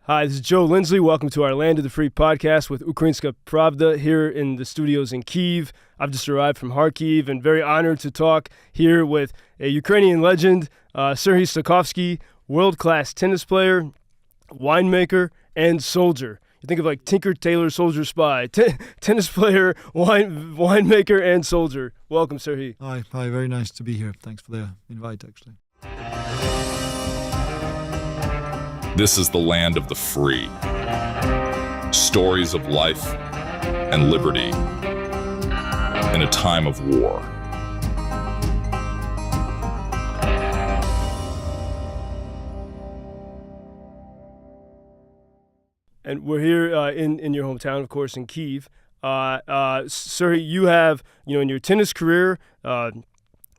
Hi, this is Joe Lindsley. Welcome to our Land of the Free podcast with Ukrainska Pravda here in the studios in Kyiv. I've just arrived from Kharkiv and very honored to talk here with a Ukrainian legend, Sergiy Stakhovksy, world-class tennis player, winemaker, and soldier. You think of like Tinker, Tailor, Soldier, Spy. Tennis player, winemaker, and soldier. Welcome, Sergiy. Hi, very nice to be here. Thanks for the invite, actually. This is the land of the free. Stories of life and liberty in a time of war. And we're here in your hometown, of course, in Kyiv. Sergiy, you have, in your tennis career,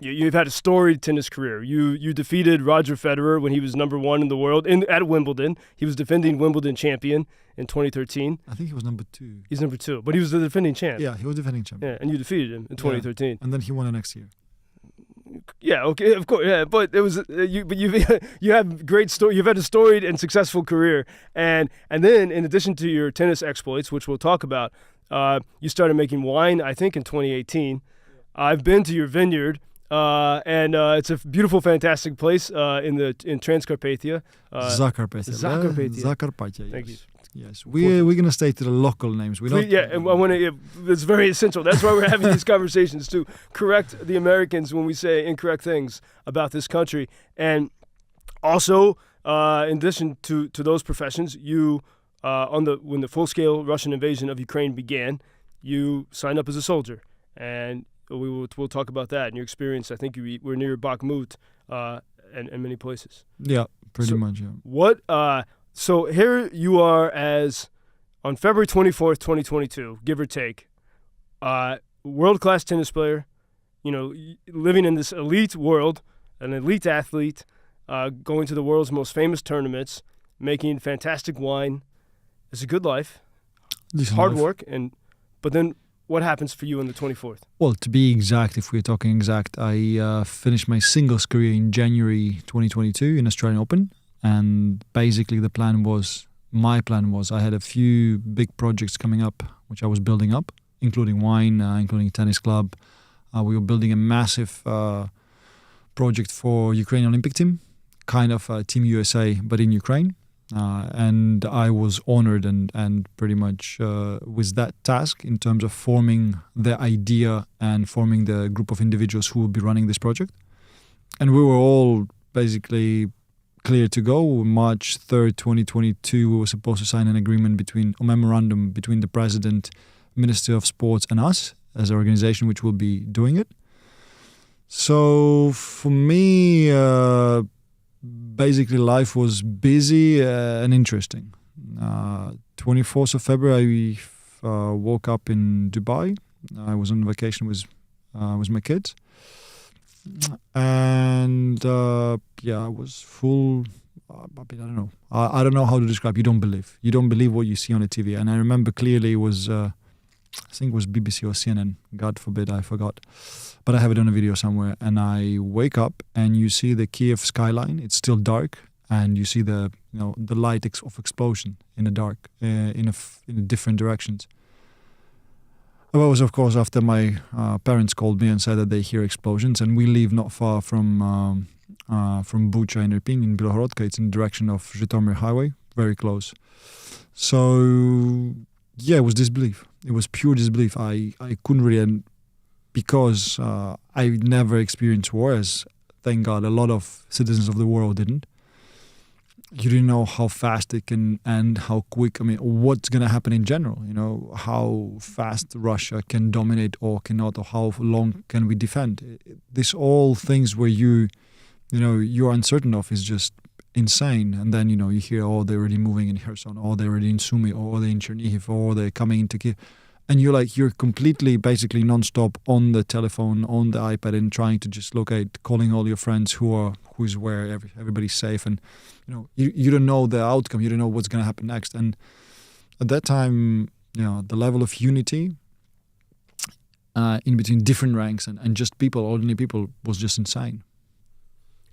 you've had a storied tennis career. You defeated Roger Federer when he was number one in the world at Wimbledon. He was defending Wimbledon champion in 2013. I think he was number 2. He's number 2, but he was the defending champ. Yeah, he was defending champ. Yeah, and you defeated him in 2013. Yeah. And then he won the next year. Yeah, okay, of course, yeah, but it was you have great story. You've had a storied and successful career, and then in addition to your tennis exploits, which we'll talk about, you started making wine. I think in 2018. I've been to your vineyard. And it's a beautiful, fantastic place in Transcarpathia. Zakarpattia. Zakarpattia. Yes. Thank you. Yes, we're going to stay to the local names. And I want to. It's very essential. That's why we're having these conversations, to correct the Americans when we say incorrect things about this country. And also, in addition to those professions, you when the full-scale Russian invasion of Ukraine began, you signed up as a soldier, and we'll talk about that and your experience. I think you were near Bakhmut and many places. Yeah, pretty much. Yeah. What? So here you are on February 24th, 2022, give or take, world-class tennis player, living in this elite world, an elite athlete, going to the world's most famous tournaments, making fantastic wine. It's a good life, hard work, but then what happens for you on the 24th? Well, to be exact, if we're talking exact, I finished my singles career in January 2022 in Australian Open. And basically my plan was I had a few big projects coming up, which I was building up, including wine, including tennis club. We were building a massive project for Ukrainian Olympic team, kind of Team USA, but in Ukraine. And I was honored and pretty much with that task in terms of forming the idea and forming the group of individuals who will be running this project. And we were all basically clear to go. March 3rd, 2022, we were supposed to sign a memorandum between the President, Ministry of Sports and us as an organization which will be doing it. So for me, basically life was busy and interesting. 24th of February, I woke up in Dubai. I was on vacation with my kids. And I was full. I don't know. I don't know how to describe. You don't believe what you see on the TV. And I remember clearly it was, I think it was BBC or CNN. God forbid, I forgot. But I have it on a video somewhere. And I wake up and you see the Kiev skyline. It's still dark, and you see the light of explosion in the dark in different directions. It was, of course, after my parents called me and said that they hear explosions, and we live not far from Bucha in Irpin, in Bilohorodka. It's in the direction of Zhytomyr highway, very close. So, yeah, it was disbelief. It was pure disbelief. I couldn't really, because I never experienced war, as thank God a lot of citizens of the world didn't. You didn't know how fast it can end, how quick, what's going to happen in general, how fast Russia can dominate or cannot, or how long can we defend. These all things where you're uncertain of is just insane. And then, you hear, they're already moving in Kherson, they're already in Sumy, they're in Chernihiv, they're coming into Kiev. And you're completely, basically nonstop on the telephone, on the iPad, and trying to just locate, calling all your friends who's where, everybody's safe. And, you don't know the outcome. You don't know what's going to happen next. And at that time, the level of unity in between different ranks and just people, ordinary people, was just insane.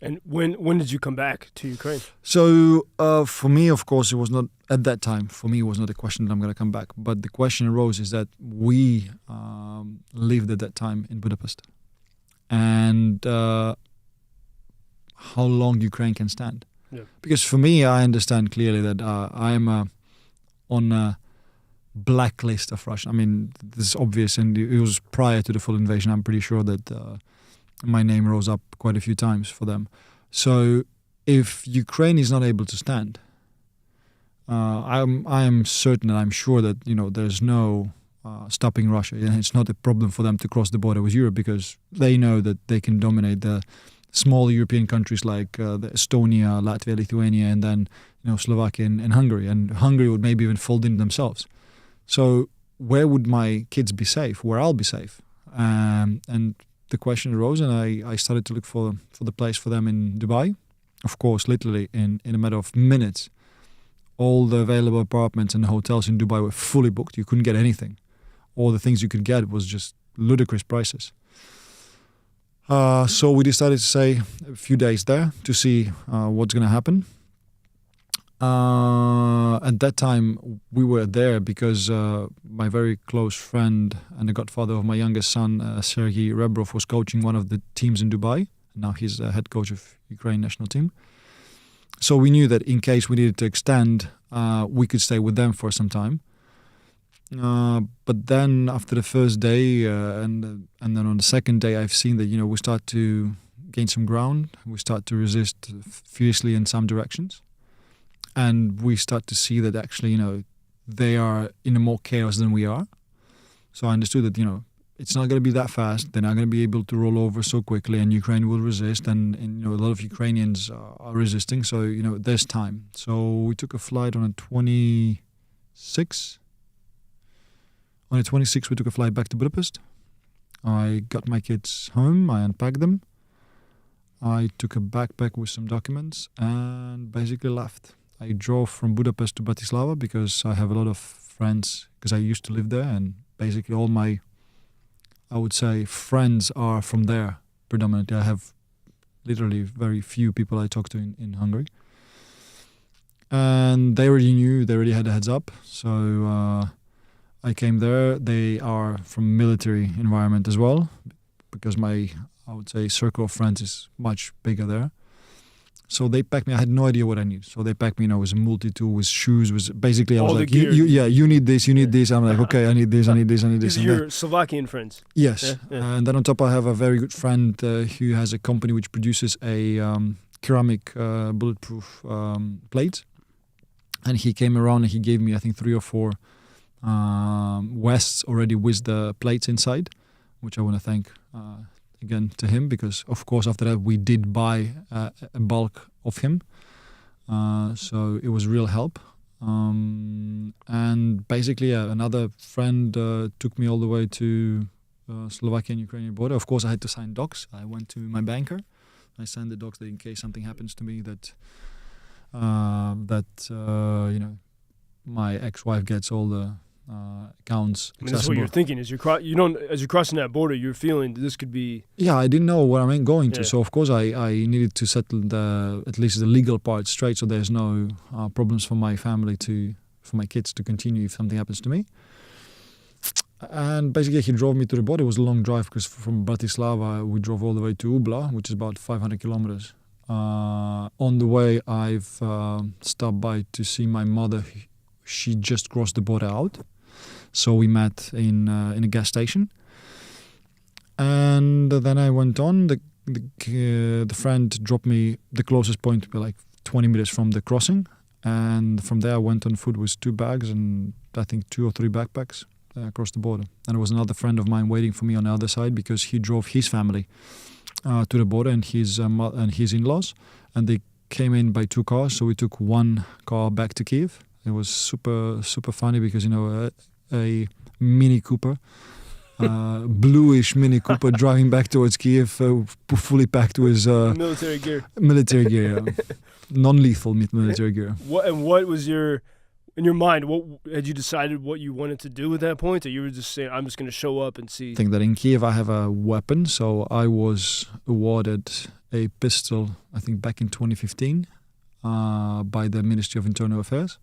And when did you come back to Ukraine? So for me, of course, it was not at that time. For me, it was not a question that I'm going to come back. But the question arose is that we lived at that time in Budapest, and how long Ukraine can stand. Yeah. Because for me, I understand clearly that I am on a blacklist of Russia. I mean, this is obvious, and it was prior to the full invasion. I'm pretty sure that my name rose up quite a few times for them. So if Ukraine is not able to stand, I am certain and I'm sure that there's no stopping Russia. And it's not a problem for them to cross the border with Europe because they know that they can dominate the small European countries like the Estonia, Latvia, Lithuania, and then Slovakia and Hungary. And Hungary would maybe even fold in themselves. So where would my kids be safe? Where I'll be safe? And the question arose, and I started to look for the place for them in Dubai. Of course, literally in a matter of minutes, all the available apartments and hotels in Dubai were fully booked. You couldn't get anything. All the things you could get was just ludicrous prices. So we decided to stay a few days there to see what's going to happen. At that time, we were there because my very close friend and the godfather of my youngest son, Sergiy Rebrov, was coaching one of the teams in Dubai. Now he's the head coach of Ukraine national team. So we knew that in case we needed to extend, we could stay with them for some time. But then after the first day and then on the second day, I've seen that we start to gain some ground. We start to resist fiercely in some directions. And we start to see that actually, they are in a more chaos than we are. So I understood that, it's not going to be that fast. They're not going to be able to roll over so quickly, and Ukraine will resist. And a lot of Ukrainians are resisting. So, there's time. So we took a flight on the 26th. On the 26th, we took a flight back to Budapest. I got my kids home. I unpacked them. I took a backpack with some documents and basically left. I drove from Budapest to Bratislava because I have a lot of friends because I used to live there, and basically all my, I would say, friends are from there predominantly. I have literally very few people I talk to in Hungary. And they already knew, they already had a heads up. So I came there. They are from military environment as well because my, I would say, circle of friends is much bigger there. So they packed me. I had no idea what I need. So they packed me, with a multi-tool, with shoes, with basically I was like, you need this, you need this. I'm like, okay, I need this, I need this, I need this. These are your Slovakian friends. Yes. Yeah. And then on top I have a very good friend who has a company which produces a ceramic bulletproof plates. And he came around and he gave me, I think, 3 or 4 vests already with the plates inside, which I want to thank again to him because, of course, after that we did buy a bulk of him. So it was real help. And basically, another friend took me all the way to Slovakia and Ukrainian border. Of course, I had to sign docs. I went to my banker. I signed the docs that in case something happens to me that my ex-wife gets all the accounts accessible. That's what you're thinking as you're crossing that border. You're feeling this could be. Yeah, I didn't know where I'm going to, so of course I needed to settle at least the legal part straight, so there's no problems for my family for my kids to continue if something happens to me. And basically, he drove me to the border. It was a long drive because from Bratislava we drove all the way to Ubla, which is about 500 kilometers. On the way, I've stopped by to see my mother. She just crossed the border out. So we met in a gas station, and then I went on. The friend dropped me the closest point to be like 20 meters from the crossing, and from there I went on foot with 2 bags and I think 2 or 3 backpacks across the border. And there was another friend of mine waiting for me on the other side because he drove his family to the border and his in-laws, and they came in by 2 cars. So we took 1 car back to Kiev. It was super funny because a Mini Cooper, bluish Mini Cooper driving back towards Kiev, fully packed with military gear, non-lethal military gear. What was your in your mind, what had you decided what you wanted to do at that point, or you were just saying, I'm just going to show up and see? I think that in Kiev I have a weapon, so I was awarded a pistol, I think back in 2015, by the Ministry of Internal Affairs.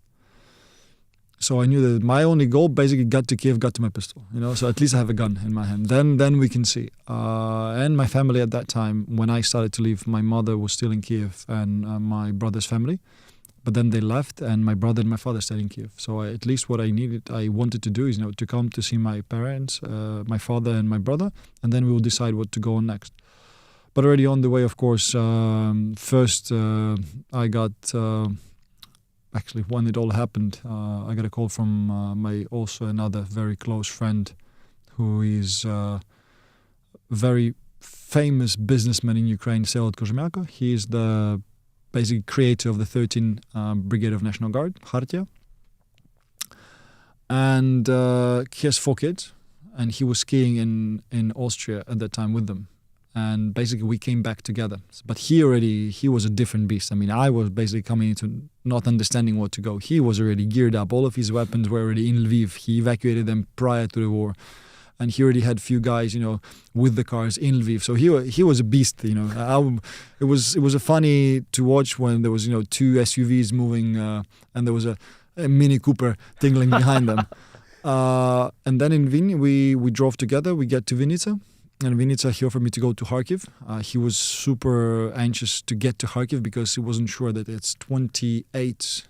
So I knew that my only goal basically got to Kiev, got to my pistol, so at least I have a gun in my hand. Then we can see. And my family at that time, when I started to leave, my mother was still in Kiev and my brother's family. But then they left and my brother and my father stayed in Kiev. So at least what I wanted to do is, to come to see my parents, my father and my brother, and then we will decide what to go on next. But already on the way, of course, first I got... Actually, when it all happened, I got a call from my also another very close friend who is a very famous businessman in Ukraine, Sergiy Stakhovksy. He is the basic creator of the 13th Brigade of National Guard, Zakarpattia. And he has 4 kids, and he was skiing in Austria at that time with them. And basically we came back together. But he was a different beast. I mean, I was basically coming into not understanding what to go. He was already geared up. All of his weapons were already in Lviv. He evacuated them prior to the war. And he already had few guys, with the cars in Lviv. So he was a beast, It was a funny to watch when there was, 2 SUVs moving and there was a Mini Cooper tingling behind them. And then in Vin, we drove together. We get to Vinica. And in Vinica, he offered me to go to Kharkiv. He was super anxious to get to Kharkiv because he wasn't sure that it's 28th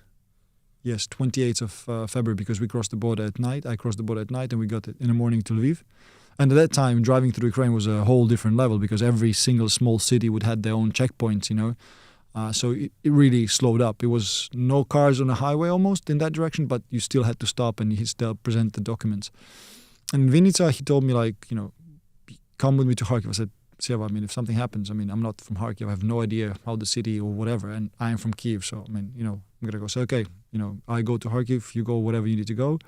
of February, because we crossed the border at night. I crossed the border at night and we got it in the morning to Lviv. And at that time, driving through Ukraine was a whole different level because every single small city would have their own checkpoints, So it really slowed up. It was no cars on the highway almost in that direction, but you still had to stop and he still present the documents. And in Vinica, he told me come with me to Kharkiv. I said, Seva, if something happens, I'm not from Kharkiv. I have no idea how the city or whatever, and I am from Kiev. So, I'm going to go. So, okay, I go to Kharkiv, you go wherever you need to go.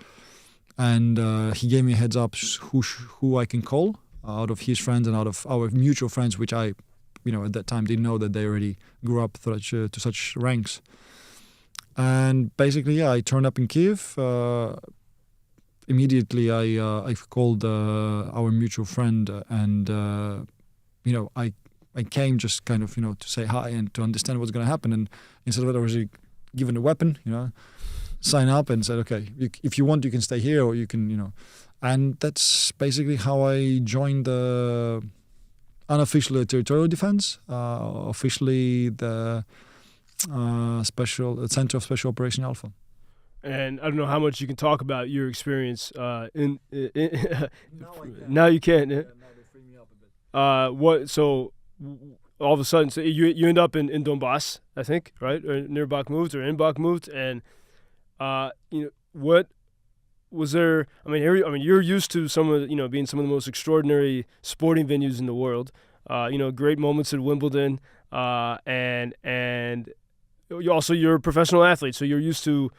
And he gave me a heads up who I can call out of his friends and out of our mutual friends, which I, at that time didn't know that they already grew up to such ranks. And basically, I turned up in Kiev. Immediately, I called our mutual friend, and I came just kind of to say hi and to understand what's going to happen. And instead of it, I was given a weapon, sign up, and said, okay, if you want, you can stay here, or you can, And that's basically how I joined the unofficial territorial defense, officially the Center of Special Operation Alpha. And I don't know how much you can talk about your experience in now you can. Now they free me up a bit. So all of a sudden, so you end up in Donbass, I think, right? Or near Bakhmut or in Bakhmut, and what was there? You're used to some of being some of the most extraordinary sporting venues in the world. Great moments at Wimbledon, and you're a professional athlete, so you're used to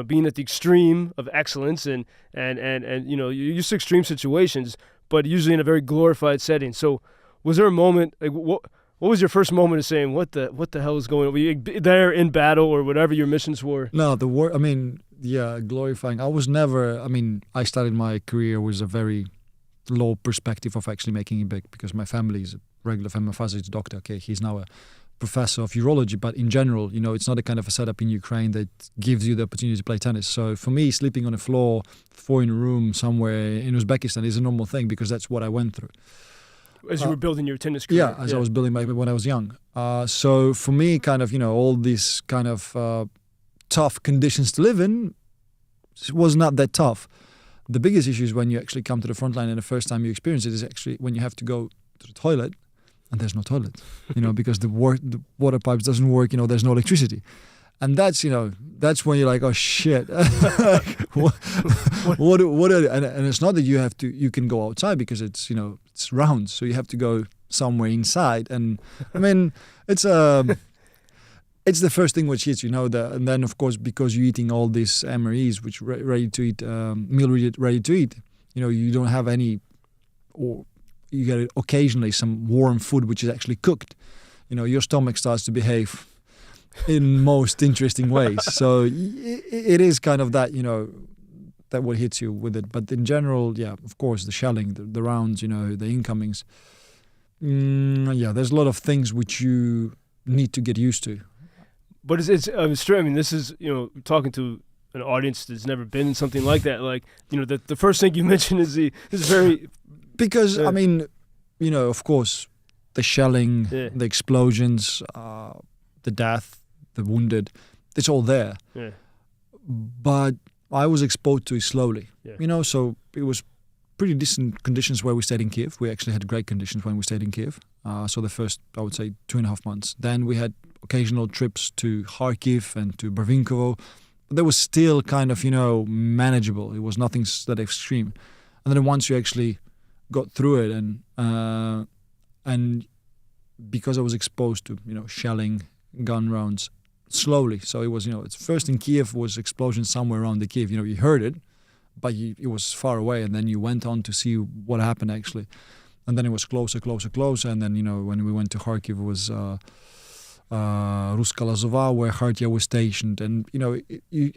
being at the extreme of excellence, and you're used to extreme situations, but usually in a very glorified setting. So, was there a moment? What was your first moment of saying, "What the hell is going on"? Were you there in battle or whatever your missions were? No, the war. Glorifying. I was never. I started my career with a very low perspective of actually making it big because my family is a regular family. My father is a doctor. Okay, he's now a professor of urology, but in general, it's not a kind of a setup in Ukraine that gives you the opportunity to play tennis. So for me, sleeping on a floor, 4 in a room somewhere in Uzbekistan is a normal thing because that's what I went through. As you were building your tennis career. Yeah, I was building when I was young. So for me, kind of, all these kind of tough conditions to live in was not that tough. The biggest issue is when you actually come to the front line and the first time you experience it is actually when you have to go to the toilet. And there's no toilet, because the water pipes doesn't work. There's no electricity, and that's when you're like, oh shit, what? And it's not that you can go outside because it's it's round, so you have to go somewhere inside. And it's the first thing which hits and then of course because you're eating all these MREs, which ready to eat meal ready to eat, you don't have any or. You get occasionally some warm food which is actually cooked. Your stomach starts to behave in most interesting ways. So it is kind of that, that will hit you with it. But in general, yeah, of course, the shelling, the rounds, the incomings. There's a lot of things which you need to get used to. But it's straight. I mean, this is, talking to an audience that's never been in something like that. Like, the first thing you mentioned is very... Because, of course, the shelling, the explosions, the death, the wounded, it's all there. Yeah. But I was exposed to it slowly. Yeah. So it was pretty decent conditions where we stayed in Kiev. We actually had great conditions when we stayed in Kiev. So the first, I would say, 2.5 months. Then we had occasional trips to Kharkiv and to Barvinkovo. But that was still kind of, manageable. It was nothing that extreme. And then once you actually got through it and because I was exposed to, shelling, gun rounds slowly. So it was, it's first in Kiev was explosion somewhere around the Kiev. You heard it, but it was far away. And then you went on to see what happened actually. And then it was closer. And then, when we went to Kharkiv, it was Ruska Lazova, where Khartia was stationed. And,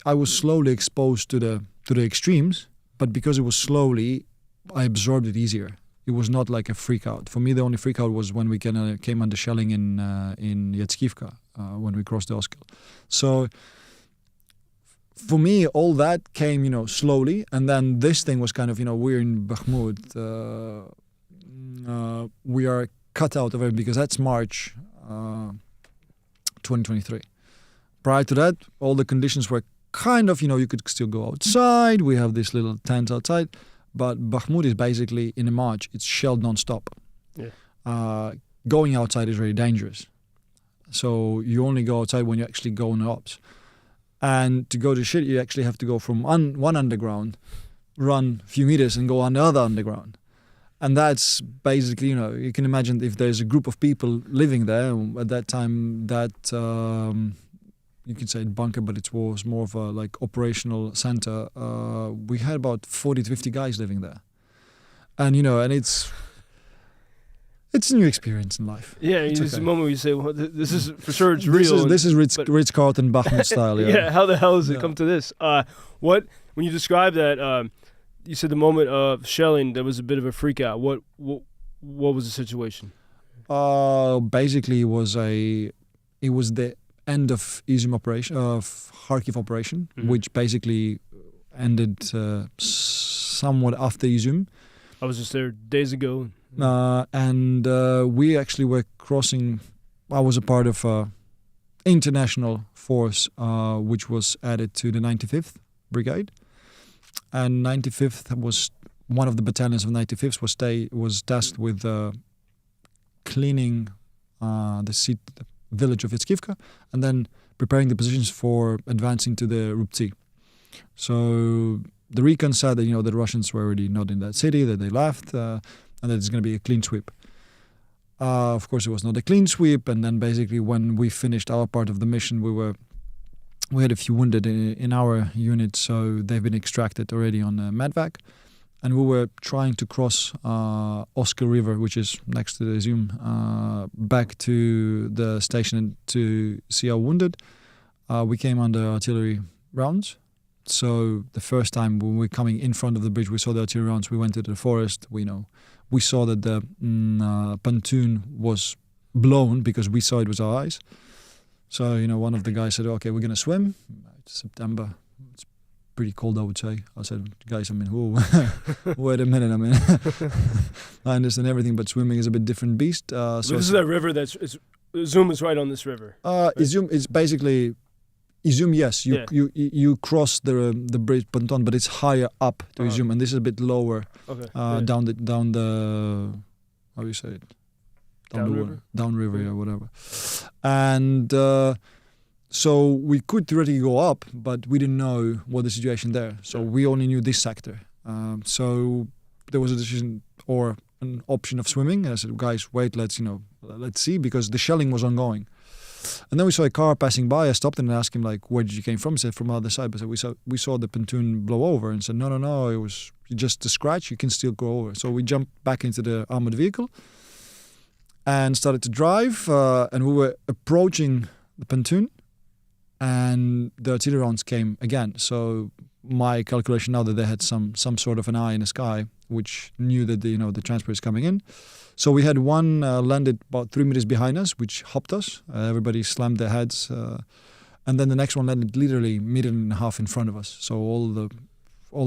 I was slowly exposed to the extremes, but because it was slowly, I absorbed it easier. It was not like a freak out. For me, the only freak out was when we came under shelling in Yatskivka, when we crossed the Oskil. So for me, all that came, slowly. And then this thing was kind of, we're in Bakhmut. We are cut out of it because that's March 2023. Prior to that, all the conditions were kind of, you could still go outside. We have this little tent outside. But Bakhmut is basically, in March, it's shelled non-stop. Yeah. Going outside is really dangerous. So you only go outside when you actually go on ops. And to go to shit, you actually have to go from one underground, run a few meters and go on the other underground. And that's basically, you can imagine if there's a group of people living there. At that time, you could say bunker, but it was more of a operational center. We had about 40 to 50 guys living there. And, and it's a new experience in life. Yeah, it's a moment where you say, well, this is, for sure, it's real. This is Ritz-Carlton Bakhmut style, yeah. Yeah, how the hell has it come to this? When you describe that, you said the moment of shelling, there was a bit of a freak out. What was the situation? Basically, it was the end of Izum operation, of Kharkiv operation, which basically ended somewhat after Izum. I was just there days ago. And we actually were crossing. I was a part of an international force which was added to the 95th Brigade. And 95th was one of the battalions of 95th was tasked with cleaning the village of Yatskivka and then preparing the positions for advancing to the Ruptsi. So the recon said that the Russians were already not in that city, that they left, and that it's going to be a clean sweep. Of course, it was not a clean sweep, and then basically when we finished our part of the mission, we had a few wounded in our unit, so they've been extracted already on Medvac. And we were trying to cross Oskil River, which is next to the Izum, back to the station to see our wounded. We came under artillery rounds. So the first time when we were coming in front of the bridge, we saw the artillery rounds. We went into the forest. We saw that the pontoon was blown because we saw it with our eyes. So, one of the guys said, okay, we're going to swim. It's September. It's pretty cold, I would say. I said, guys, whoa, wait a minute. I understand everything, but swimming is a bit different beast. So this is that river Izum is right on this river. Right? Izum is basically, yes. You cross the bridge ponton, but it's higher up to Izum, and this is a bit lower down the, how do you say it? Downriver or whatever. And so we could theoretically go up, but we didn't know what the situation there. So we only knew this sector. So there was a decision or an option of swimming. And I said, guys, wait, let's see, because the shelling was ongoing. And then we saw a car passing by. I stopped and asked him, where did you came from? He said, from the other side. But we saw the pontoon blow over, and said, no, it was just a scratch. You can still go over. So we jumped back into the armored vehicle and started to drive, and we were approaching the pontoon, and the artillery rounds came again. So my calculation now that they had some sort of an eye in the sky, which knew that the transport is coming in. So we had one landed about 3 meters behind us, which hopped us. Everybody slammed their heads, and then the next one landed literally 1.5 meters in front of us. So all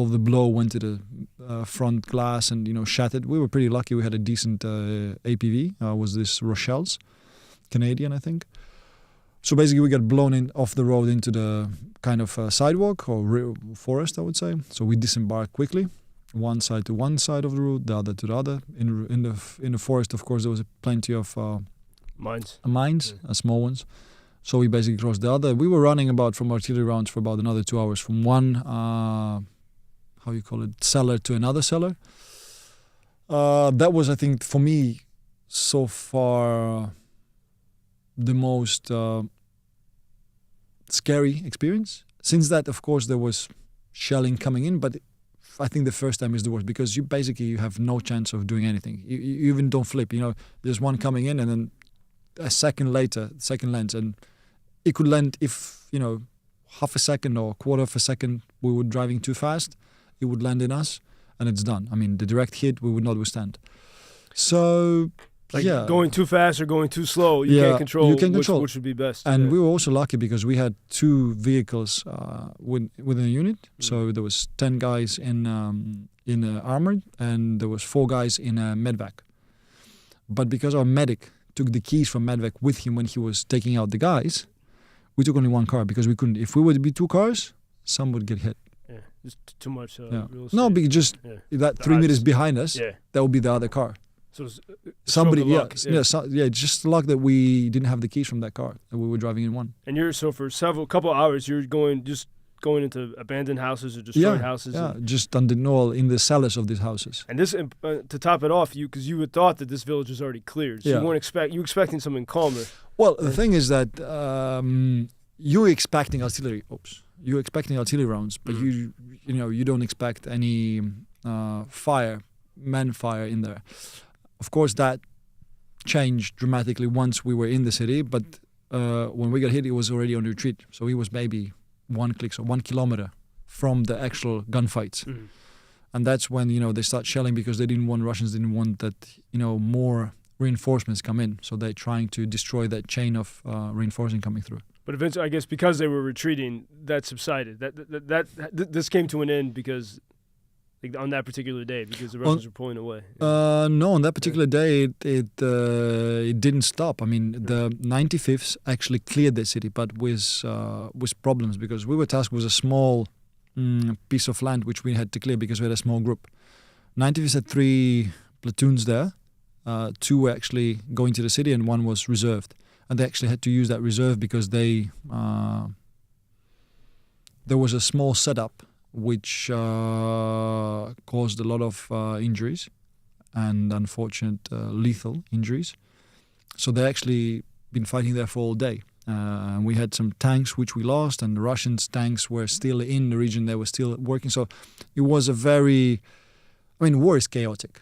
of the blow went to the front glass and shattered. We were pretty lucky. We had a decent APV. Was this Rochelle's, Canadian, I think. So basically, we got blown off the road into the kind of sidewalk or forest, I would say. So we disembarked quickly, one side to one side of the road, the other to the other. In the forest, of course, there was plenty of mines, small ones. So we basically crossed the other. We were running about from artillery rounds for about another 2 hours from one cellar to another cellar. That was, I think, for me, so far the most scary experience. Since that, of course, there was shelling coming in, but I think the first time is the worst because you have no chance of doing anything. You even don't flip. There's one coming in, and then a second later, second lands, and it could land if half a second or quarter of a second we were driving too fast. It would land in us, and it's done. I mean, the direct hit we would not withstand. So. Going too fast or going too slow, you can't control. Which would be best. And we were also lucky because we had 2 vehicles within a unit. Mm-hmm. So there was 10 guys in armored, and there was 4 guys in a medvac. But because our medic took the keys from medvac with him when he was taking out the guys, we took only 1 car because we couldn't. If we were to be 2 cars, some would get hit. Yeah, just too much. Real estate. No, because just that 3 meters behind us, that would be the other car. So somebody, just luck that we didn't have the keys from that car and we were driving in one. And for couple hours, you're going into abandoned houses or destroyed houses. Yeah, just in the cellars of these houses. And this, to top it off, because you had thought that this village was already cleared, so you were expecting something calmer. Well, the thing is that you're expecting artillery. You're expecting artillery rounds, but you don't expect any manfire in there. Of course, that changed dramatically once we were in the city, but when we got hit, it was already on retreat. So it was maybe 1 kilometer from the actual gunfights. Mm-hmm. And that's when, they start shelling because Russians didn't want that, more reinforcements come in. So they're trying to destroy that chain of reinforcing coming through. But eventually, I guess because they were retreating, that subsided. This came to an end because... on that particular day, because the Russians were pulling away. No, on that particular day, it didn't stop. I mean, the 95th actually cleared the city, but with problems because we were tasked with a small piece of land which we had to clear because we had a small group. 95th had 3 platoons there. 2 were actually going to the city, and 1 was reserved. And they actually had to use that reserve because there was a small setup which caused a lot of injuries and unfortunate lethal injuries. So they actually been fighting there for all day. We had some tanks which we lost, and the Russians' tanks were still in the region. They were still working. So it was war is chaotic.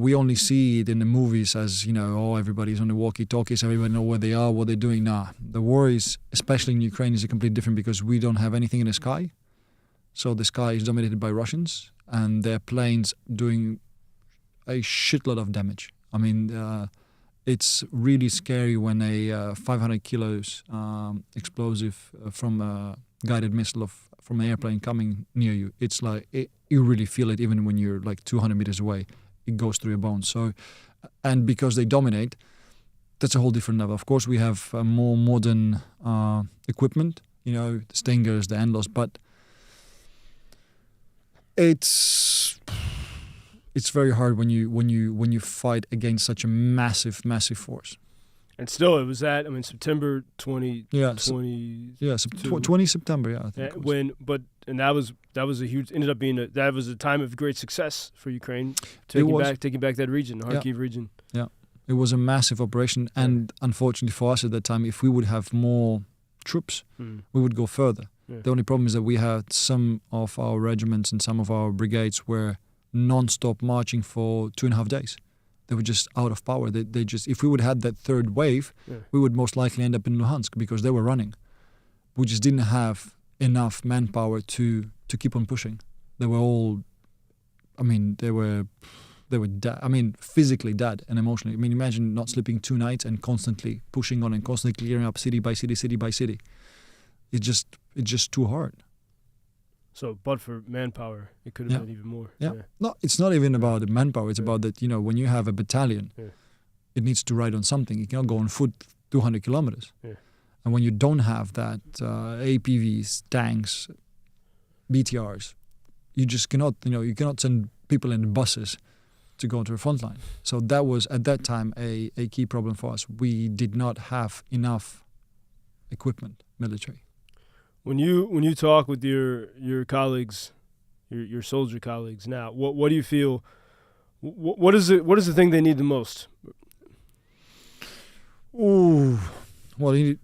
We only see it in the movies as, everybody's on the walkie-talkies, everybody know where they are, what they're doing. Nah, the war is, especially in Ukraine, is completely different because we don't have anything in the sky. So the sky is dominated by Russians, and their planes doing a shitload of damage. I mean, it's really scary when a 500 kilos explosive from a guided missile from an airplane coming near you. It's like you really feel it even when you're like 200 meters away. It goes through your bones. So, and because they dominate, that's a whole different level. Of course, we have more modern equipment. The Stingers, the Enlos, but it's very hard when you fight against such a massive force. And still, it was September 2020. 20 September. Yeah, I think. That was a huge. Ended up being that was a time of great success for Ukraine, taking back that region, the Kharkiv region. Yeah, it was a massive operation, and unfortunately for us at that time, if we would have more troops, we would go further. Yeah. The only problem is that we had some of our regiments and some of our brigades were non-stop marching for 2.5 days. They were just out of power. They just, if we would have had that third wave, we would most likely end up in Luhansk because they were running. we just didn't have enough manpower to keep on pushing. They were all, I mean, they were dead. I mean, physically dead and emotionally. I mean, imagine not sleeping 2 nights and constantly pushing on and constantly clearing up city by city, city by city. It's just too hard. So, but for manpower, it could have been even more. Yeah. No, it's not even about the manpower. It's about that, when you have a battalion, it needs to ride on something. You cannot go on foot 200 kilometers. Yeah. And when you don't have that, APVs, tanks, BTRs, you just cannot, you cannot send people in buses to go to the front line. So that was, at that time, a key problem for us. We did not have enough equipment, military. When you talk with your colleagues, your soldier colleagues now, what do you feel? What is the thing they need the most? Ooh, well, the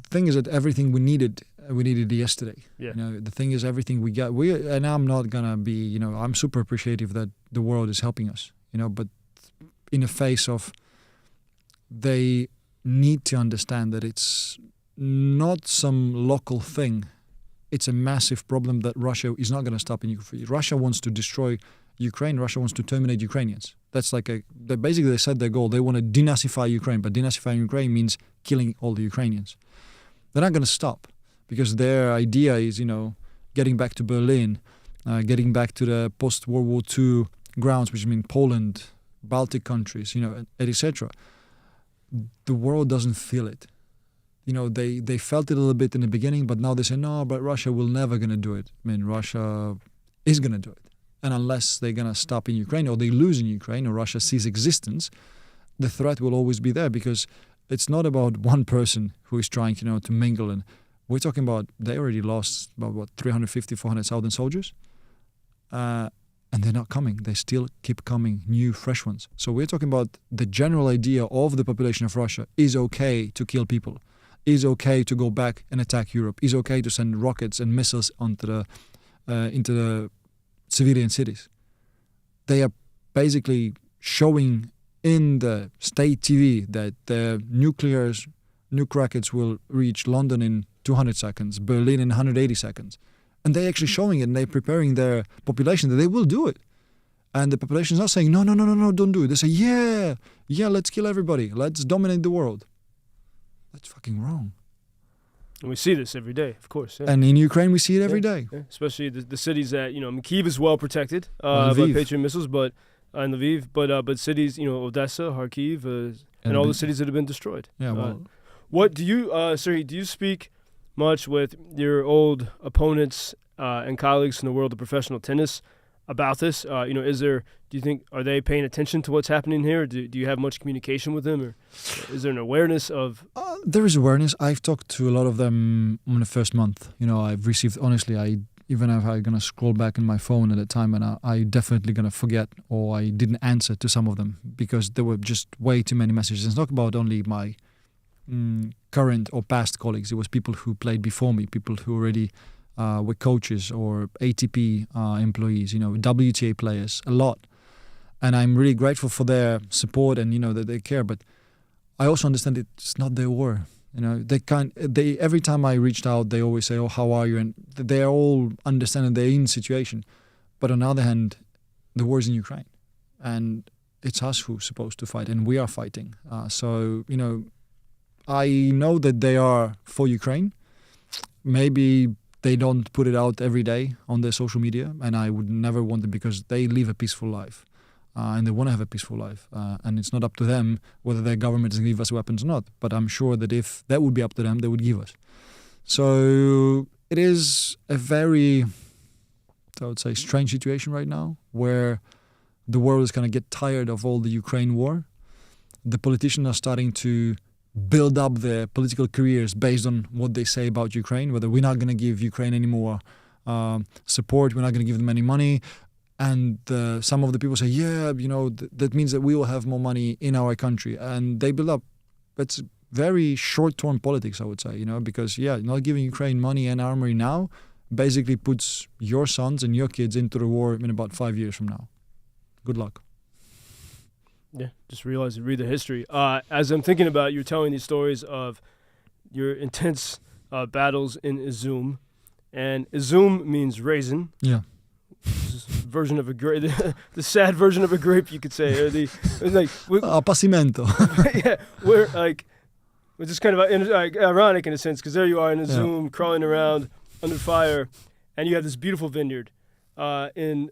thing is that everything we needed yesterday. Yeah. The thing is, everything we got. And I'm not gonna be. I'm super appreciative that the world is helping us. But in the face of, they need to understand that it's not some local thing. It's a massive problem that Russia is not going to stop in Ukraine. Russia wants to destroy Ukraine. Russia wants to terminate Ukrainians. That's basically they set their goal. They want to denazify Ukraine, but denazifying Ukraine means killing all the Ukrainians. They're not going to stop because their idea is, getting back to Berlin, getting back to the post-World War II grounds, which mean Poland, Baltic countries, etc. The world doesn't feel it. They felt it a little bit in the beginning, but now they say, no, but Russia will never going to do it. I mean, Russia is going to do it. And unless they're going to stop in Ukraine or they lose in Ukraine or Russia cease existence, the threat will always be there because it's not about one person who is trying, to mingle. And we're talking about, they already lost about 350, 400,000 soldiers. And they're not coming. They still keep coming, new, fresh ones. So we're talking about the general idea of the population of Russia is okay to kill people, is okay to go back and attack Europe, is okay to send rockets and missiles into the civilian cities. They are basically showing in the state TV that the nuke rockets will reach London in 200 seconds, Berlin in 180 seconds. And they're actually showing it and they're preparing their population that they will do it. And the population is not saying, no, don't do it. They say, yeah, let's kill everybody. Let's dominate the world. That's fucking wrong. And we see this every day, of course. Yeah. And in Ukraine, we see it every day. Yeah. Especially the cities that, Kyiv is well protected by Patriot missiles, but and Lviv, but cities, Odessa, Kharkiv, and all the cities that have been destroyed. Yeah, well. What do you, Sergiy, do you speak much with your old opponents and colleagues in the world of professional tennis about this? Do you think, are they paying attention to what's happening here? Do you have much communication with them, or is there an awareness of? There is awareness. I've talked to a lot of them in the first month. I've received, honestly, even if I'm going to scroll back in my phone at the time and I definitely going to forget or I didn't answer to some of them because there were just way too many messages. It's not about only my current or past colleagues. It was people who played before me, people who already were coaches or ATP employees, WTA players, a lot. And I'm really grateful for their support and, that they care. But I also understand it's not their war. Every time I reached out, they always say, oh, how are you? And they're all understanding they're in the situation. But on the other hand, the war is in Ukraine. And it's us who's supposed to fight. And we are fighting. I know that they are for Ukraine. Maybe they don't put it out every day on their social media, and I would never want them because they live a peaceful life, and they want to have a peaceful life. And it's not up to them whether their government is going to give us weapons or not. But I'm sure that if that would be up to them, they would give us. So it is a very, I would say, strange situation right now where the world is going to get tired of all the Ukraine war. The politicians are starting to build up their political careers based on what they say about Ukraine, whether we're not going to give Ukraine any more support, we're not going to give them any money. And some of the people say, that means that we will have more money in our country. And they build up. It's very short-term politics, I would say, because, not giving Ukraine money and armory now basically puts your sons and your kids into the war in about 5 years from now. Good luck. Yeah, just read the history. As I'm thinking about, you're telling these stories of your intense battles in Izum, and Izum means raisin. Yeah. Version of a grape, the sad version of a grape, you could say, or the Appassimento. yeah, we're like, which is kind of ironic in a sense, because there you are in Izum, crawling around under fire, and you have this beautiful vineyard in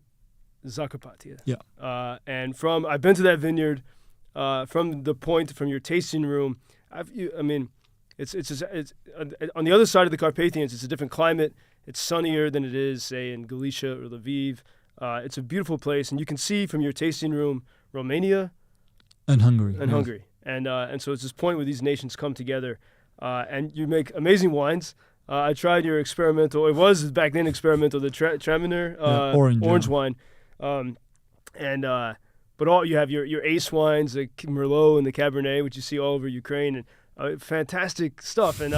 Zakarpattia. Yeah. And I've been to that vineyard from your tasting room. It's on the other side of the Carpathians. It's a different climate. It's sunnier than it is, say, in Galicia or Lviv. It's a beautiful place, and you can see from your tasting room Romania and Hungary. And so it's this point where these nations come together, and you make amazing wines. I tried your experimental. It was back then experimental, the Traminer orange wine, but you have your ace wines, the Merlot and the Cabernet, which you see all over Ukraine, and fantastic stuff. And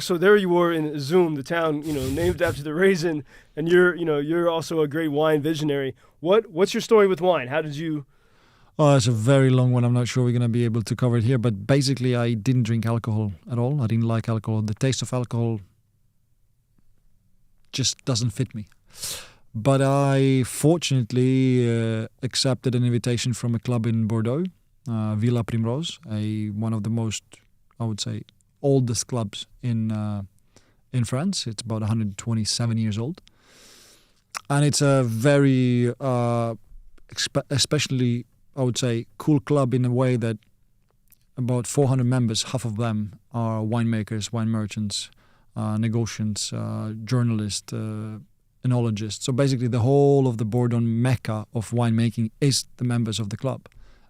so there you were in Izum, the town, named after the raisin, and you're also a great wine visionary. What's your story with wine? How did you? Oh, it's a very long one. I'm not sure we're going to be able to cover it here. But basically, I didn't drink alcohol at all. I didn't like alcohol. The taste of alcohol just doesn't fit me. But I fortunately accepted an invitation from a club in Bordeaux, Villa Primrose, one of the most, I would say, oldest clubs in France. It's about 127 years old. And it's a very, especially, I would say, cool club in a way that about 400 members, half of them are winemakers, wine merchants, negotiants, journalists, enologists. So basically the whole of the Bordeaux mecca of winemaking is the members of the club.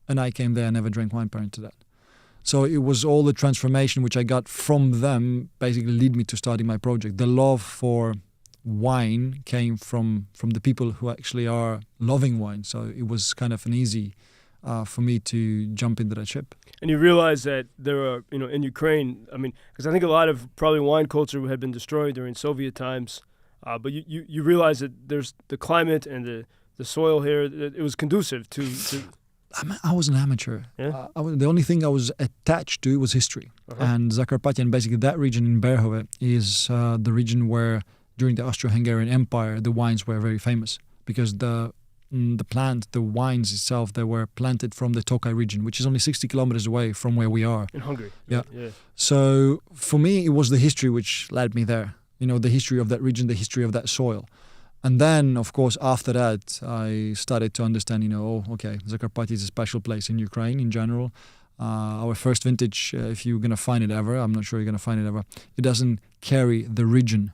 And I came there and never drank wine prior to that. So it was all the transformation which I got from them basically lead me to starting my project. The love for wine came from the people who actually are loving wine. So it was kind of an easy for me to jump into that ship. And you realize that there are, in Ukraine, because I think a lot of probably wine culture had been destroyed during Soviet times, but you realize that there's the climate and the soil here, it was conducive to I was an amateur. Yeah? The only thing I was attached to was history. Uh-huh. And Zakarpattia, and basically that region in Berhove, is the region where during the Austro-Hungarian Empire the wines were very famous because the wines itself, they were planted from the Tokaj region, which is only 60 kilometers away from where we are. In Hungary. Yeah. Yeah. So for me, it was the history which led me there. The history of that region, the history of that soil. And then, of course, after that, I started to understand, Zakarpattia is a special place in Ukraine in general. Our first vintage, if you're going to find it ever, I'm not sure you're going to find it ever, it doesn't carry the region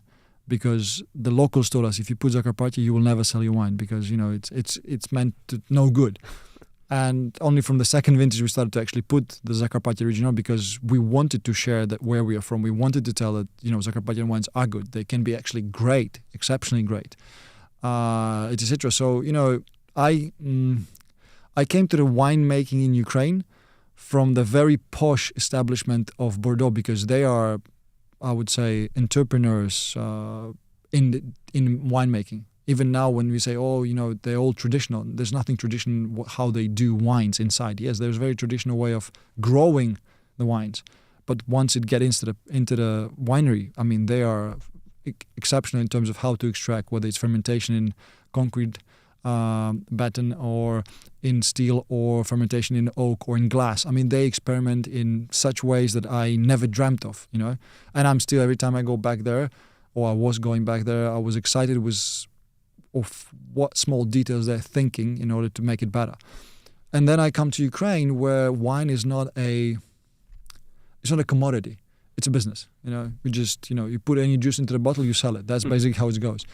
because the locals told us if you put Zakarpattia, you will never sell your wine because, it's meant to no good. And only from the second vintage, we started to actually put the Zakarpattia region on because we wanted to share that where we are from. We wanted to tell that, Zakarpattian wines are good. They can be actually great, exceptionally great, etc. So, I came to the winemaking in Ukraine from the very posh establishment of Bordeaux because they are, I would say, entrepreneurs in winemaking. Even now when we say, they're all traditional, there's nothing traditional how they do wines inside. Yes, there's a very traditional way of growing the wines. But once it gets into the winery, they are exceptional in terms of how to extract, whether it's fermentation in concrete batten or in steel or fermentation in oak or in glass. They experiment in such ways that I never dreamt of, And I'm still, every time I go back there, or I was going back there, I was excited of what small details they're thinking in order to make it better. And then I come to Ukraine where wine is not a commodity. It's a business. You just, you put any juice into the bottle, you sell it. That's basically how it goes.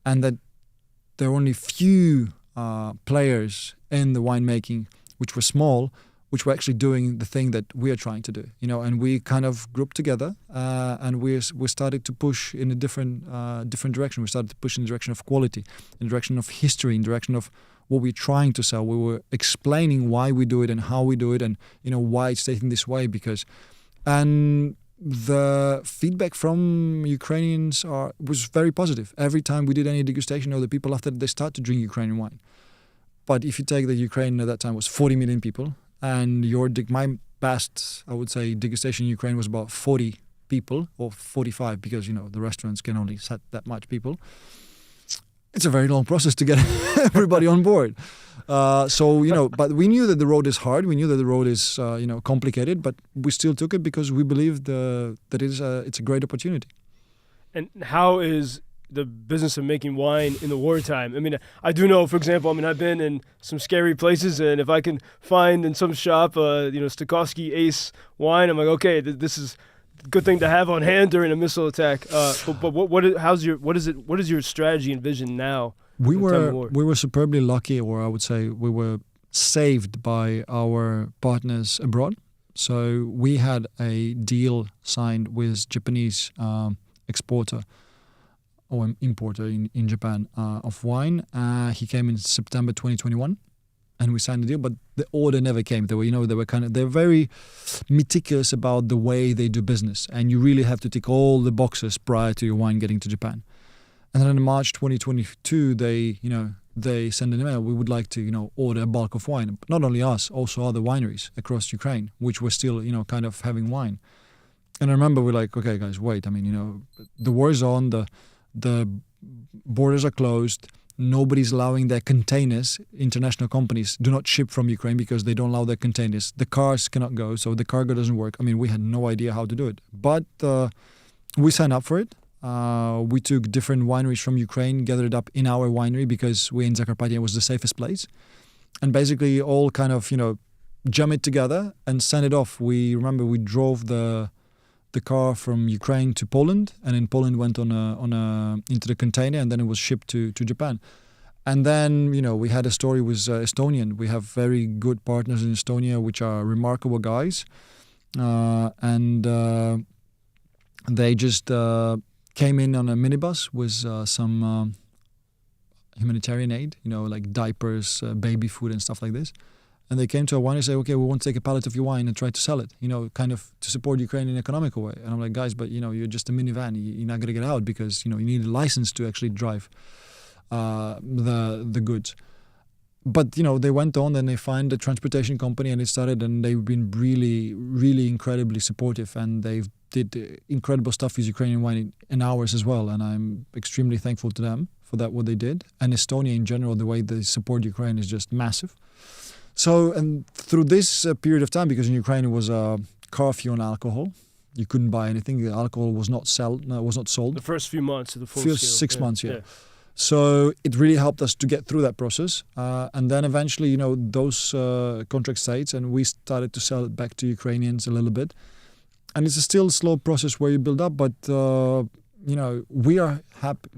And that there are only few players in the winemaking which were small, which were actually doing the thing that we are trying to do, and we kind of grouped together and we started to push in a different direction. We started to push in the direction of quality, in the direction of history, in the direction of what we're trying to sell. We were explaining why we do it and how we do it and, why it's taken this way and the feedback from Ukrainians was very positive. Every time we did any degustation, the people after that, they start to drink Ukrainian wine. But if you take the Ukraine at that time was 40 million people, and my best, I would say, degustation in Ukraine was about 40 people, or 45 because, the restaurants can only set that much people. It's a very long process to get everybody on board. But we knew that the road is hard. We knew that the road is, complicated, but we still took it because we believed that it's a great opportunity. And how is the business of making wine in the wartime? I mean, I do know, for example, I've been in some scary places, and if I can find in some shop, Stakhovksy Ace wine, I'm like, okay, this is a good thing to have on hand during a missile attack. But what is your strategy and vision now? We were superbly lucky, or I would say we were saved by our partners abroad. So we had a deal signed with Japanese exporter or importer in Japan of wine. He came in September 2021, and we signed the deal. But the order never came. They're very meticulous about the way they do business, and you really have to tick all the boxes prior to your wine getting to Japan. And then in March 2022, they send an email. We would like to, order a bulk of wine. But not only us, also other wineries across Ukraine, which were still, kind of having wine. And I remember we're like, okay, guys, wait. The war is on. The borders are closed. Nobody's allowing their containers. International companies do not ship from Ukraine because they don't allow their containers. The cars cannot go, so the cargo doesn't work. We had no idea how to do it. But we signed up for it. We took different wineries from Ukraine, gathered up in our winery because we in Zakarpattia was the safest place. And basically all kind of, jam it together and send it off. We drove the car from Ukraine to Poland, and in Poland went into the container, and then it was shipped to Japan. And then, we had a story with Estonian. We have very good partners in Estonia, which are remarkable guys. And they just came in on a minibus with some humanitarian aid, like diapers, baby food and stuff like this. And they came to our winery and said, okay, we want to take a pallet of your wine and try to sell it, kind of to support Ukraine in an economical way. And I'm like, guys, but, you're just a minivan. You're not going to get out because, you need a license to actually drive the goods. But, they went on and they found a transportation company and it started, and they've been really, really incredibly supportive, and they've did incredible stuff with Ukrainian wine in ours as well. And I'm extremely thankful to them for that, what they did. And Estonia in general, the way they support Ukraine is just massive. So, and through this period of time, because in Ukraine it was a curfew on alcohol, you couldn't buy anything. The alcohol was not sold. The first few months of the full scale. 6 months, yeah. So it really helped us to get through that process. And then eventually, those contracts stayed, and we started to sell it back to Ukrainians a little bit. And it's a still slow process where you build up, but, we are happy,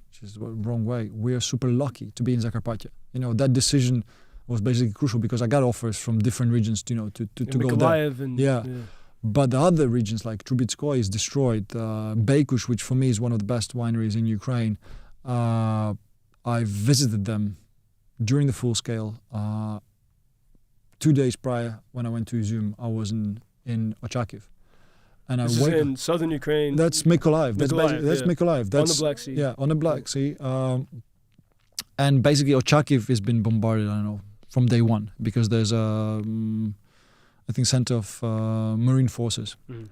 which is the wrong way. We are super lucky to be in Zakarpattia. That decision was basically crucial because I got offers from different regions, to go there. Yeah. But the other regions like Trubetskoy is destroyed. Baikush, which for me is one of the best wineries in Ukraine, I visited them during the full scale. 2 days prior, when I went to Izum, I was in Ochakiv. And this is in southern Ukraine. That's Mykolaiv. That's Mykolaiv. That's on the Black Sea. Yeah, on the Black Sea. And basically Ochakiv has been bombarded, from day one, because there's a, center of Marine Forces. Mm.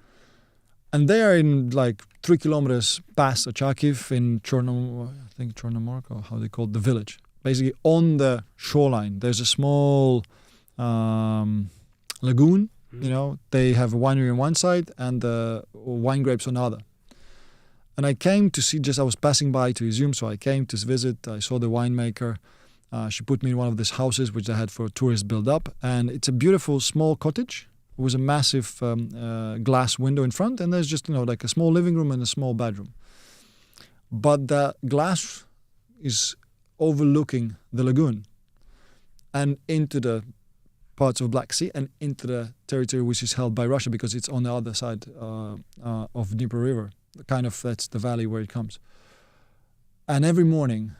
And they are in 3 kilometers past Ochakiv in Chornomorsk, or how they call it, the village. Basically on the shoreline, there's a small lagoon. They have a winery on one side and the wine grapes on the other. And I came to see, I was passing by to Izum, so I came to visit. I saw the winemaker. She put me in one of these houses which they had for tourists build up. And it's a beautiful small cottage with a massive glass window in front. And there's just, like a small living room and a small bedroom. But the glass is overlooking the lagoon and into the parts of Black Sea and into the territory which is held by Russia because it's on the other side of Dnieper River. That's the valley where it comes. And every morning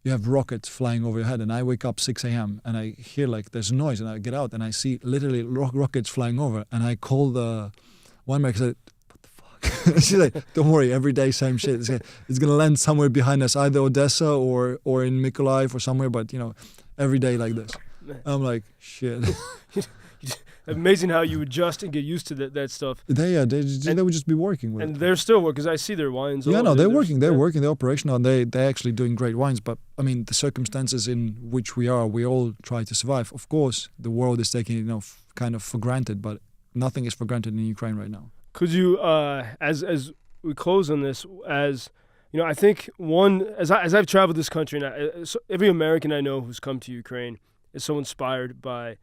you have rockets flying over your head, and I wake up 6 a.m. and I hear there's a noise, and I get out and I see literally rockets flying over, and I call the winemaker and say, what the fuck? She's like, don't worry, every day same shit. It's going to land somewhere behind us, either Odessa or in Mykolaiv or somewhere, but every day like this. I'm like, shit. amazing how you adjust and get used to that stuff. They would just be working with And it. they're still working, because I see their wines. Yeah, all no, over. they're working. They're working. They're operational, and they're actually doing great wines. But I mean, the circumstances in which we all try to survive. Of course, the world is taking it, kind of for granted, but nothing is for granted in Ukraine right now. Could you, as we close on this, I think as I've traveled this country, and every American I know who's come to Ukraine is so inspired by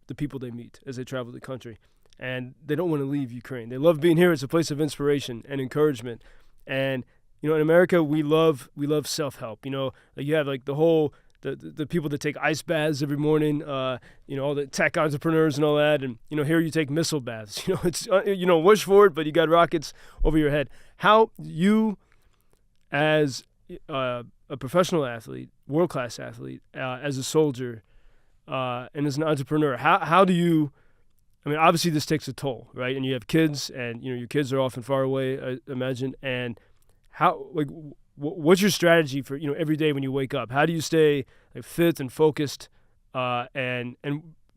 the people they meet as they travel the country, and they don't want to leave Ukraine. They love being here. It's a place of inspiration and encouragement. And in America, we love self-help. You have like the whole the people that take ice baths every morning. All the tech entrepreneurs and all that. And here you take missile baths. It's wish for it, but you got rockets over your head. How you, as a professional athlete, world-class athlete, as a soldier, and as an entrepreneur, how do you, obviously this takes a toll, right? And you have kids, and your kids are often far away, I imagine. And what's your strategy for every day when you wake up? How do you stay fit and focused? And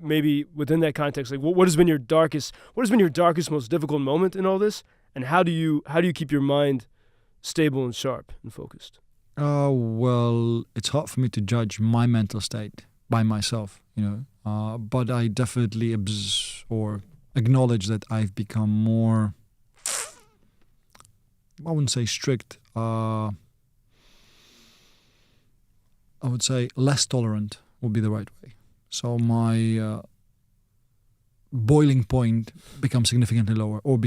maybe within that context, what has been your darkest, most difficult moment in all this? And how do you keep your mind stable and sharp and focused? Well, it's hard for me to judge my mental state by myself, but I definitely acknowledge that I've become more, I wouldn't say strict, I would say less tolerant would be the right way. So my boiling point becomes significantly lower, or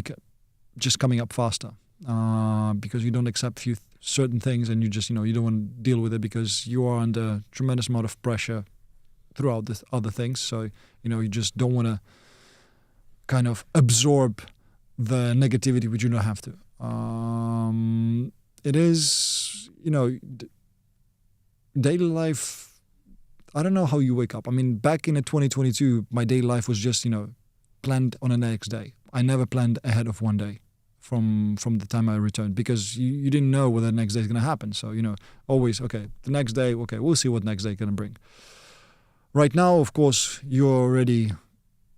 just coming up faster, because you don't accept certain things, and you just, you don't want to deal with it because you are under tremendous amount of pressure throughout the other things. So, you just don't want to kind of absorb the negativity which you don't have to. It is, daily life, I don't know how you wake up. Back in 2022, my daily life was just, planned on the next day. I never planned ahead of one day from the time I returned, because you didn't know whether the next day is going to happen. So, always, okay, the next day, okay, we'll see what next day is going to bring. Right now, of course, you're already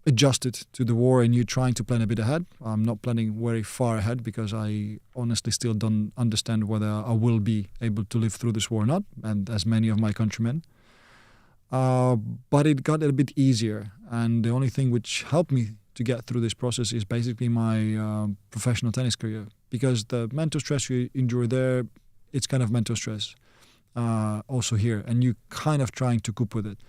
adjusted to the war and you're trying to plan a bit ahead. I'm not planning very far ahead because I honestly still don't understand whether I will be able to live through this war or not, and as many of my countrymen. But it got a bit easier, and the only thing which helped me to get through this process is basically my professional tennis career, because the mental stress you endure there, it's kind of mental stress also here, and you kind of trying to cope with it.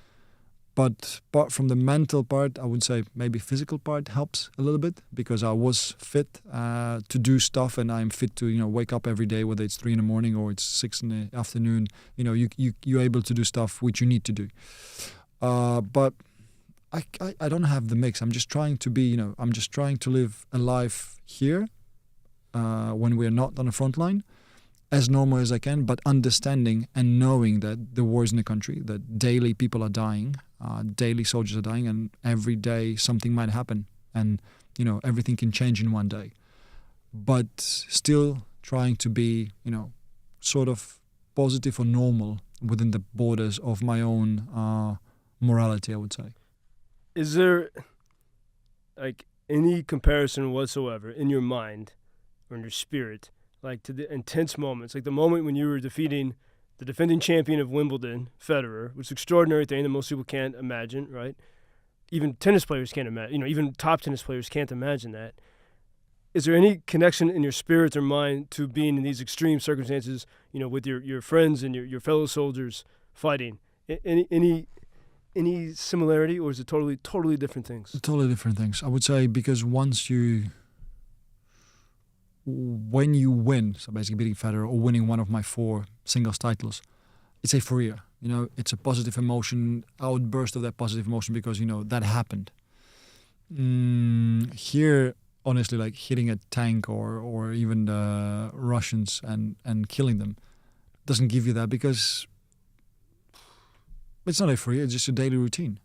But apart from the mental part, I would say maybe physical part helps a little bit, because I was fit to do stuff, and I'm fit to wake up every day, whether it's 3 a.m. or it's 6 p.m. You're able to do stuff which you need to do. But I don't have the mix. I'm just trying to be I'm just trying to live a life here when we're not on the front line, as normal as I can, but understanding and knowing that the war is in the country, that daily people are dying, daily soldiers are dying, and every day something might happen, and everything can change in one day. But still trying to be sort of positive or normal within the borders of my own morality, I would say. Is there any comparison whatsoever in your mind or in your spirit, to the intense moments, like the moment when you were defeating the defending champion of Wimbledon, Federer, which is an extraordinary thing that most people can't imagine, right? Even tennis players can't imagine, even top tennis players can't imagine that. Is there any connection in your spirit or mind to being in these extreme circumstances, with your friends and your fellow soldiers fighting? Any similarity, or is it totally different things? Totally different things, I would say, because when you win, so basically beating Federer or winning one of my 4 singles titles, it's euphoria. It's a positive emotion, outburst of that positive emotion, because that happened. Here, honestly, hitting a tank or even the Russians and killing them doesn't give you that, because it's not euphoria, it's just a daily routine.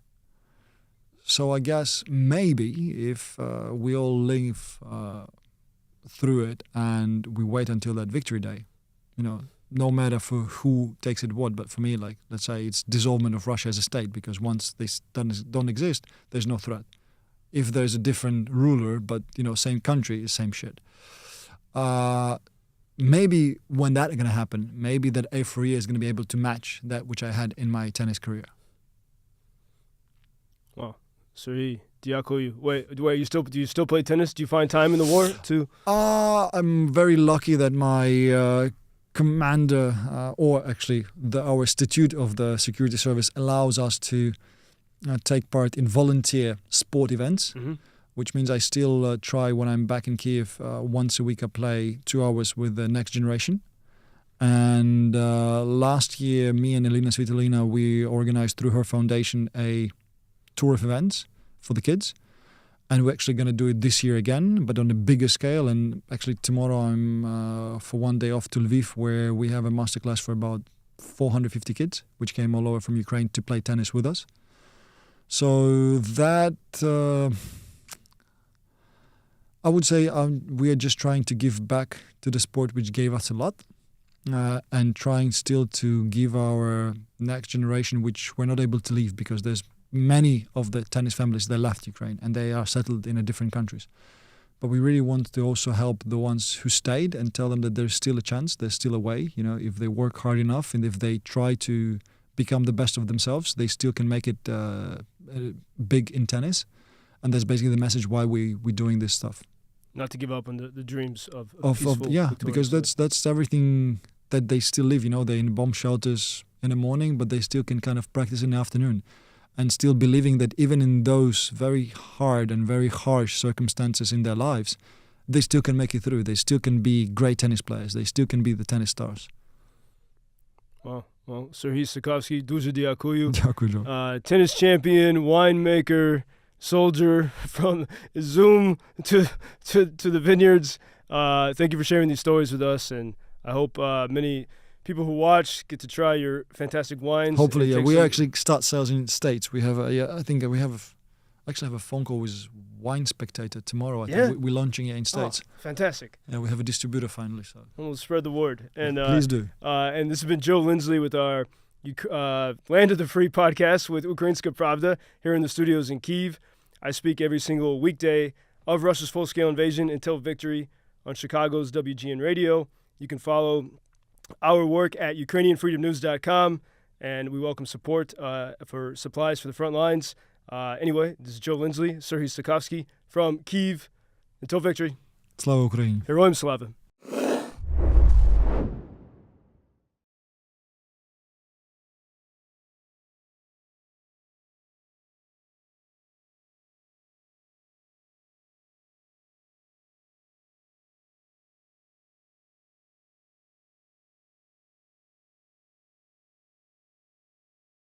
So I guess maybe if we all live through it and we wait until that victory day, no matter for who takes it what, but for me, let's say it's dissolvement of Russia as a state, because once they don't exist, there's no threat. if there's a different ruler, but same country, same shit. Maybe when that's going to happen, maybe that A4E is going to be able to match that which I had in my tennis career. Wow. Sergiy, Stakhovksy. Wait, do you still play tennis? Do you find time in the war to? I'm very lucky that my commander, or actually our statute of the security service allows us to take part in volunteer sport events, which means I still try when I'm back in Kiev once a week. I play 2 hours with the next generation. And last year, me and Elina Svitolina, we organized through her foundation a tour of events for the kids. And we're actually going to do it this year again, but on a bigger scale. And actually tomorrow I'm for one day off to Lviv, where we have a masterclass for about 450 kids, which came all over from Ukraine to play tennis with us. So that, I would say we are just trying to give back to the sport which gave us a lot, and trying still to give our next generation, which we're not able to leave because there's many of the tennis families that left Ukraine and they are settled in different countries. But we really want to also help the ones who stayed and tell them that there's still a chance, there's still a way. If they work hard enough and if they try to become the best of themselves, they still can make it big in tennis. And that's basically the message why we're doing this stuff. Not to give up on the dreams of peaceful, because that's everything that they still live. They're in bomb shelters in the morning, but they still can kind of practice in the afternoon, and still believing that even in those very hard and very harsh circumstances in their lives, they still can make it through. They still can be great tennis players. They still can be the tennis stars. Wow. Well, Sergiy Stakhovksy, дуже дякую. Дякую. Tennis champion, winemaker, soldier from Zoom to the vineyards. Thank you for sharing these stories with us, and I hope many people who watch get to try your fantastic wines. Hopefully, yeah. We actually start sales in the States. We have I think we actually have a phone call with Wine Spectator tomorrow. I think we're launching it in States. Oh, fantastic. Yeah, we have a distributor finally. So we'll spread the word. And please do. And this has been Joe Lindsley with our Land of the Free podcast with Ukrainska Pravda here in the studios in Kyiv. I speak every single weekday of Russia's full-scale invasion until victory on Chicago's WGN Radio. You can follow our work at UkrainianFreedomNews.com, and we welcome support for supplies for the front lines. Anyway, this is Joe Lindsley, Sergiy Stakhovksy from Kyiv. Until victory. Slava Ukraini. Heroim Slava.